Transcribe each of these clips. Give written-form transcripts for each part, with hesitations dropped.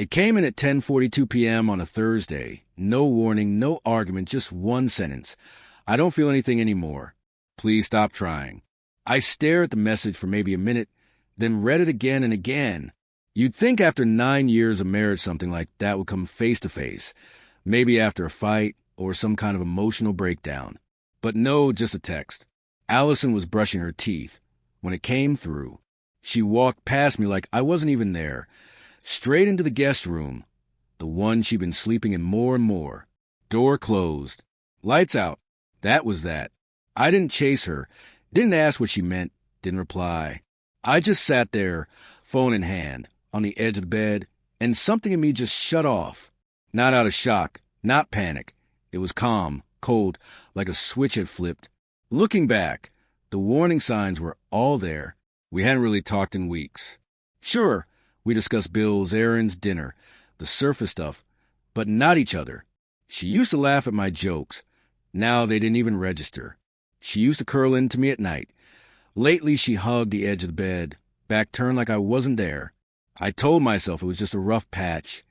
It came in at 10:42 p.m. on a Thursday. No warning, no argument, just one sentence. I don't feel anything anymore. Please stop trying. I stared at the message for maybe a minute, then read it again and again. You'd think after 9 years of marriage something like that would come face to face, maybe after a fight or some kind of emotional breakdown. But no, just a text. Allison was brushing her teeth. When it came through, she walked past me like I wasn't even there, straight into the guest room, the one she'd been sleeping in more and more. Door closed. Lights out. That was that. I didn't chase her, didn't ask what she meant, didn't reply. I just sat there, phone in hand, on the edge of the bed, and something in me just shut off. Not out of shock, not panic. It was calm, cold, like a switch had flipped. Looking back, the warning signs were all there. We hadn't really talked in weeks. Sure, we discussed bills, errands, dinner, the surface stuff, but not each other. She used to laugh at my jokes. Now they didn't even register. She used to curl into me at night. Lately, she hugged the edge of the bed, back turned like I wasn't there. I told myself it was just a rough patch.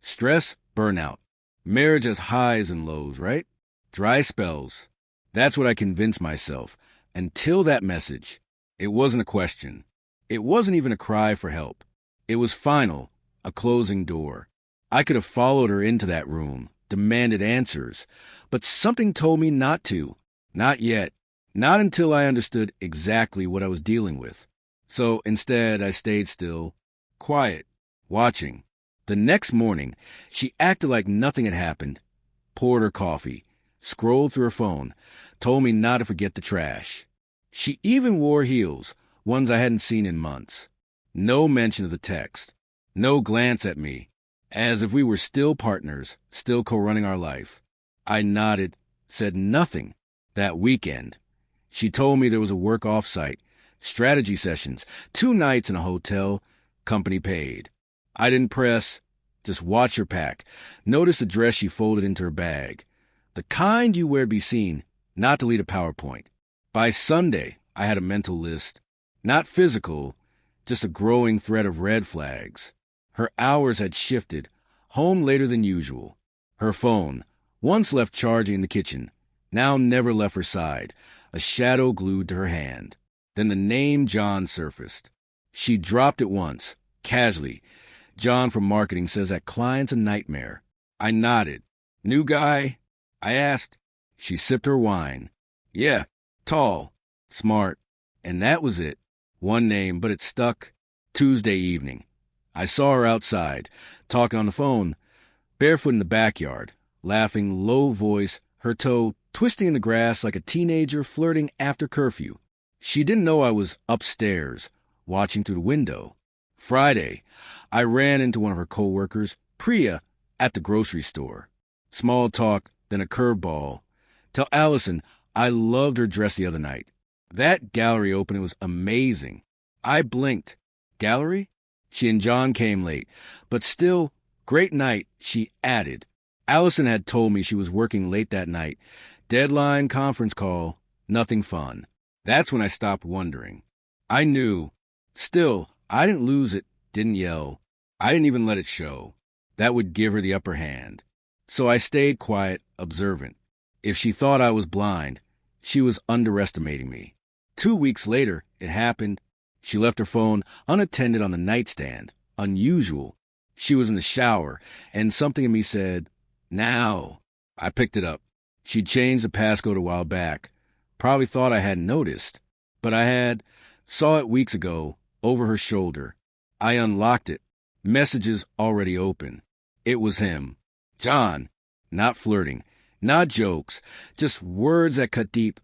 Stress, burnout. Marriage has highs and lows, right? Dry spells. That's what I convinced myself. Until that message. It wasn't a question. It wasn't even a cry for help. It was final, a closing door. I could have followed her into that room, demanded answers, but something told me not to. Not yet. Not until I understood exactly what I was dealing with. So instead, I stayed still, quiet, watching. The next morning, she acted like nothing had happened, poured her coffee, scrolled through her phone, told me not to forget the trash. She even wore heels, ones I hadn't seen in months. No mention of the text. No glance at me, as if we were still partners, still co-running our life. I nodded, said nothing. That weekend, she told me there was a work off-site, strategy sessions, 2 nights in a hotel, company paid. I didn't press, just watch her pack. Notice the dress she folded into her bag. The kind you wear to be seen, not to lead a PowerPoint. By Sunday, I had a mental list. Not physical, just a growing thread of red flags. Her hours had shifted, home later than usual. Her phone, once left charging in the kitchen, now never left her side, a shadow glued to her hand. Then the name John surfaced. She dropped it once, casually. John from marketing says that client's a nightmare. I nodded. New guy? I asked. She sipped her wine. Yeah, tall, smart. And that was it. One name, but it stuck. Tuesday evening. I saw her outside, talking on the phone, barefoot in the backyard, laughing, low voice, her toe twisting in the grass like a teenager flirting after curfew. She didn't know I was upstairs, watching through the window. Friday, I ran into one of her co-workers, Priya, at the grocery store. Small talk, then a curveball. Tell Allison I loved her dress the other night. That gallery opening was amazing. I blinked. Gallery? She and John came late, but still, great night, she added. Allison had told me she was working late that night. Deadline, conference call, nothing fun. That's when I stopped wondering. I knew. Still, I didn't lose it, didn't yell. I didn't even let it show. That would give her the upper hand. So I stayed quiet, observant. If she thought I was blind, she was underestimating me. 2 weeks later, it happened. She left her phone unattended on the nightstand. Unusual. She was in the shower, and something in me said, now. I picked it up. She'd changed the passcode a while back. Probably thought I hadn't noticed. But I had. Saw it weeks ago, over her shoulder. I unlocked it. Messages already open. It was him. John. Not flirting. Not jokes. Just words that cut deep.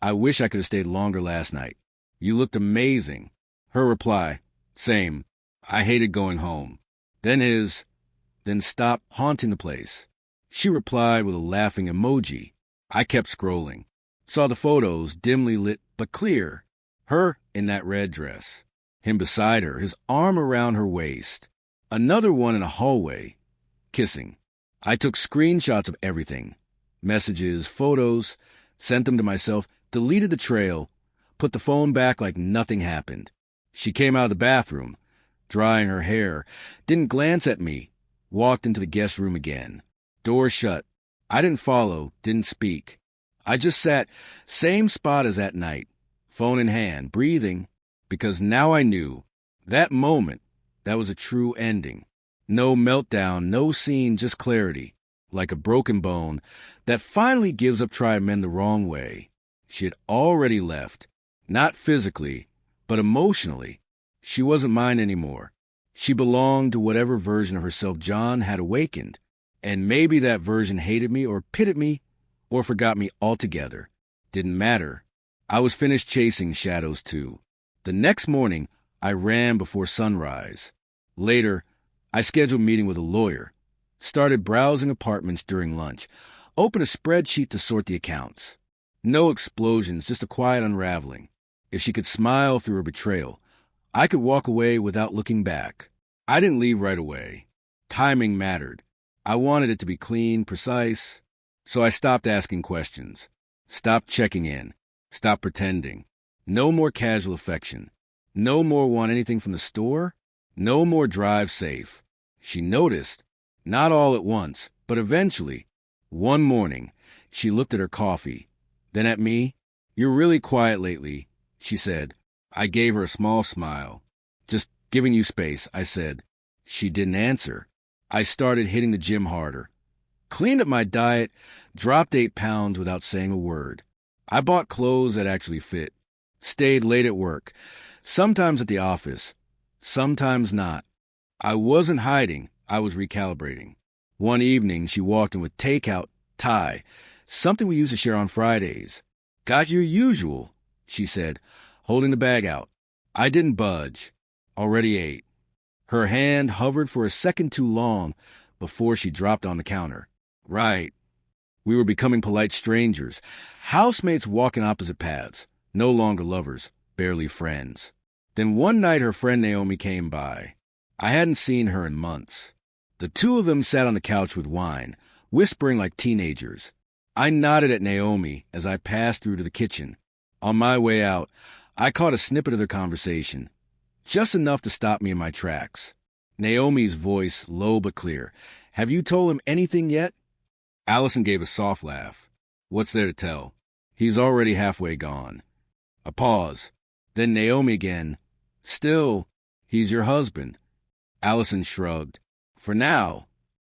I wish I could have stayed longer last night. You looked amazing. Her reply. Same. I hated going home. Then his. Then stop haunting the place. She replied with a laughing emoji. I kept scrolling. Saw the photos, dimly lit but clear. Her in that red dress. Him beside her, his arm around her waist. Another one in a hallway. Kissing. I took screenshots of everything. Messages, photos, sent them to myself, deleted the trail, put the phone back like nothing happened. She came out of the bathroom, drying her hair, didn't glance at me, walked into the guest room again. Door shut. I didn't follow, didn't speak. I just sat, same spot as that night, phone in hand, breathing, because now I knew, that moment, that was a true ending. No meltdown, no scene, just clarity, like a broken bone that finally gives up trying to mend the wrong way. She had already left, not physically, but emotionally. She wasn't mine anymore. She belonged to whatever version of herself John had awakened, and maybe that version hated me or pitted me or forgot me altogether. Didn't matter. I was finished chasing shadows too. The next morning, I ran before sunrise. Later, I scheduled a meeting with a lawyer. Started browsing apartments during lunch. Opened a spreadsheet to sort the accounts. No explosions, just a quiet unraveling. If she could smile through her betrayal, I could walk away without looking back. I didn't leave right away. Timing mattered. I wanted it to be clean, precise. So I stopped asking questions. Stopped checking in. Stopped pretending. No more casual affection. No more want anything from the store. No more drive safe. She noticed, not all at once, but eventually. One morning, she looked at her coffee, then at me. "You're really quiet lately," she said. I gave her a small smile. "Just giving you space," I said. She didn't answer. I started hitting the gym harder. Cleaned up my diet, dropped 8 pounds without saying a word. I bought clothes that actually fit. Stayed late at work, sometimes at the office, sometimes not. I wasn't hiding, I was recalibrating. One evening, she walked in with takeout, Thai, something we used to share on Fridays. "Got your usual," she said, holding the bag out. I didn't budge. Already ate. Her hand hovered for a second too long before she dropped on the counter. Right. We were becoming polite strangers, housemates walking opposite paths, no longer lovers, barely friends. Then one night her friend Naomi came by. I hadn't seen her in months. The two of them sat on the couch with wine, whispering like teenagers. I nodded at Naomi as I passed through to the kitchen. On my way out, I caught a snippet of their conversation, just enough to stop me in my tracks. Naomi's voice, low but clear. "Have you told him anything yet?" Allison gave a soft laugh. "What's there to tell? He's already halfway gone." A pause. Then Naomi again. "Still, he's your husband." Allison shrugged. "For now."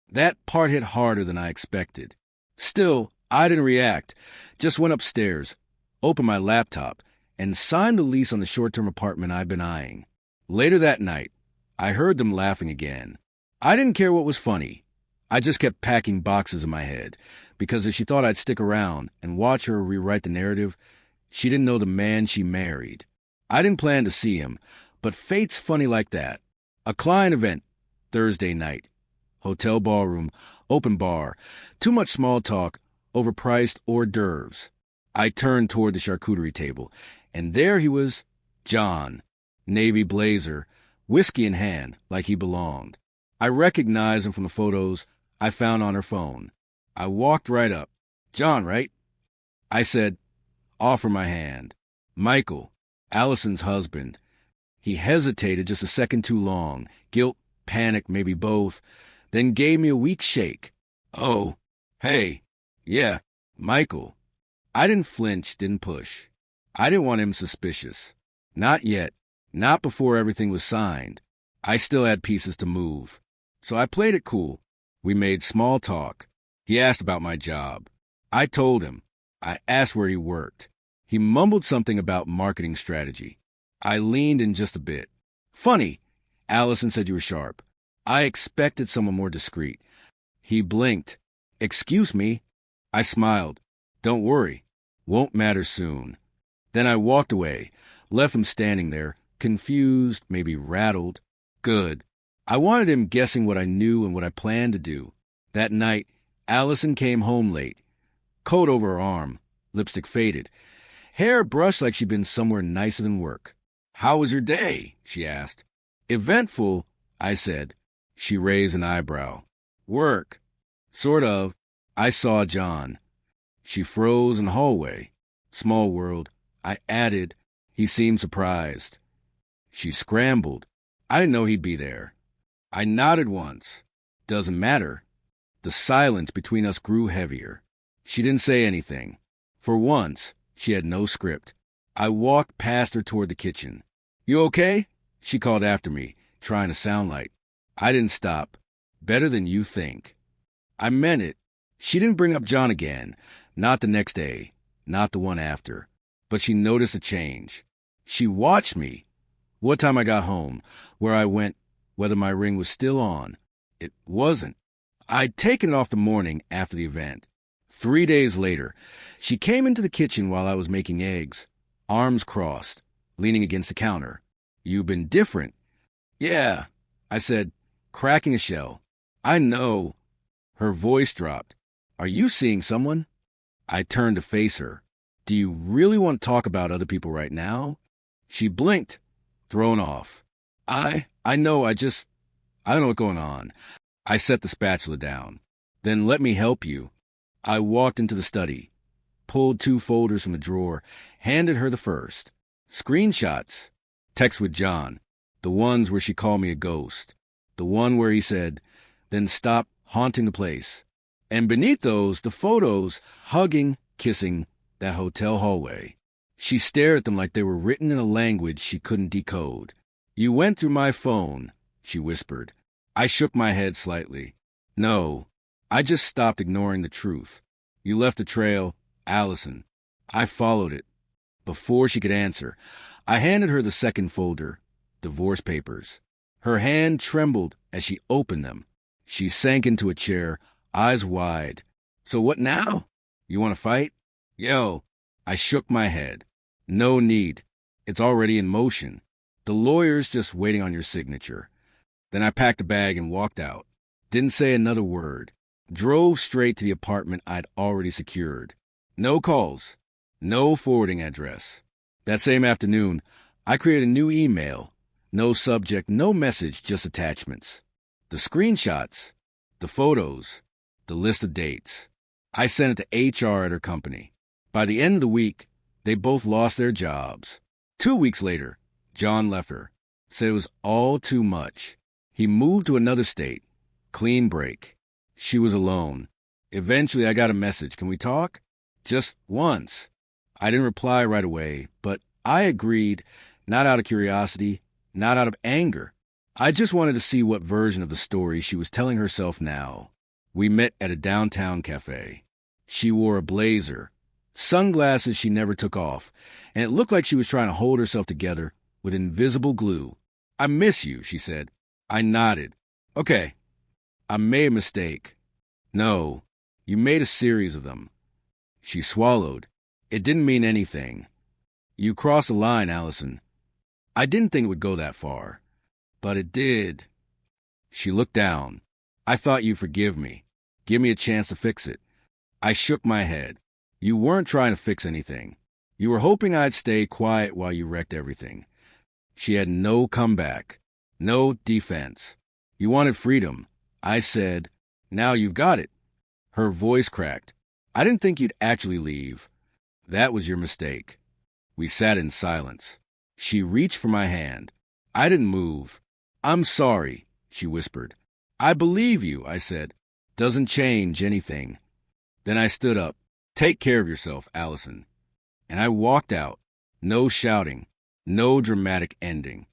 That part hit harder than I expected. Still, I didn't react. Just went upstairs, opened my laptop, and signed the lease on the short-term apartment I'd been eyeing. Later that night, I heard them laughing again. I didn't care what was funny. I just kept packing boxes in my head, because if she thought I'd stick around and watch her rewrite the narrative, she didn't know the man she married. I didn't plan to see him, but fate's funny like that. A client event, Thursday night. Hotel ballroom, open bar, too much small talk, overpriced hors d'oeuvres. I turned toward the charcuterie table, and there he was, John, navy blazer, whiskey in hand, like he belonged. I recognized him from the photos I found on her phone. I walked right up. "John, right?" I said, offer my hand. "Michael, Allison's husband." He hesitated just a second too long, guilt, panic, maybe both, then gave me a weak shake. "Oh, hey, yeah, Michael." I didn't flinch, didn't push. I didn't want him suspicious. Not yet. Not before everything was signed. I still had pieces to move. So I played it cool. We made small talk. He asked about my job. I told him. I asked where he worked. He mumbled something about marketing strategy. I leaned in just a bit. "Funny. Allison said you were sharp. I expected someone more discreet." He blinked. "Excuse me." I smiled. "Don't worry. Won't matter soon." Then I walked away, left him standing there, confused, maybe rattled. Good. I wanted him guessing what I knew and what I planned to do. That night, Allison came home late. Coat over her arm, lipstick faded. Hair brushed like she'd been somewhere nicer than work. "How was your day?" she asked. "Eventful," I said. She raised an eyebrow. "Work." "Sort of." I saw John. She froze in the hallway. Small world. I added. He seemed surprised. She scrambled. I didn't know he'd be there. I nodded once. Doesn't matter. The silence between us grew heavier. She didn't say anything. For once, she had no script. I walked past her toward the kitchen. You okay? She called after me, trying to sound light. I didn't stop. Better than you think. I meant it. She didn't bring up John again. Not the next day. Not the one after. But she noticed a change. She watched me. What time I got home, where I went, whether my ring was still on. It wasn't. I'd taken it off the morning after the event. 3 days later, she came into the kitchen while I was making eggs, arms crossed, leaning against the counter. You've been different. Yeah, I said, cracking a shell. I know. Her voice dropped. Are you seeing someone? I turned to face her. Do you really want to talk about other people right now? She blinked, thrown off. I know, I don't know what's going on. I set the spatula down. Then let me help you. I walked into the study, pulled 2 folders from the drawer, handed her the first. Screenshots. Text with John. The ones where she called me a ghost. The one where he said, then stop haunting the place. And beneath those, the photos, hugging, kissing, that hotel hallway. She stared at them like they were written in a language she couldn't decode. You went through my phone, she whispered. I shook my head slightly. No, I just stopped ignoring the truth. You left a trail, Allison. I followed it. Before she could answer, I handed her the second folder, divorce papers. Her hand trembled as she opened them. She sank into a chair, eyes wide. So what now? You want to fight? Yo, I shook my head. No need. It's already in motion. The lawyer's just waiting on your signature. Then I packed a bag and walked out. Didn't say another word. Drove straight to the apartment I'd already secured. No calls. No forwarding address. That same afternoon, I created a new email. No subject, no message, just attachments. The screenshots, the photos, the list of dates. I sent it to HR at her company. By the end of the week, they both lost their jobs. 2 weeks later, John left her. Said it was all too much. He moved to another state. Clean break. She was alone. Eventually, I got a message. Can we talk? Just once. I didn't reply right away, but I agreed, not out of curiosity, not out of anger. I just wanted to see what version of the story she was telling herself now. We met at a downtown cafe. She wore a blazer, sunglasses she never took off, and it looked like she was trying to hold herself together with invisible glue. I miss you, she said. I nodded. Okay, I made a mistake. No, you made a series of them. She swallowed. It didn't mean anything. You crossed the line, Allison. I didn't think it would go that far, but it did. She looked down. I thought you'd forgive me. Give me a chance to fix it. I shook my head. You weren't trying to fix anything. You were hoping I'd stay quiet while you wrecked everything. She had no comeback, no defense. You wanted freedom. I said, now you've got it. Her voice cracked. I didn't think you'd actually leave. That was your mistake. We sat in silence. She reached for my hand. I didn't move. I'm sorry, she whispered. I believe you, I said. Doesn't change anything. Then I stood up. Take care of yourself, Allison. And I walked out. No shouting. No dramatic ending.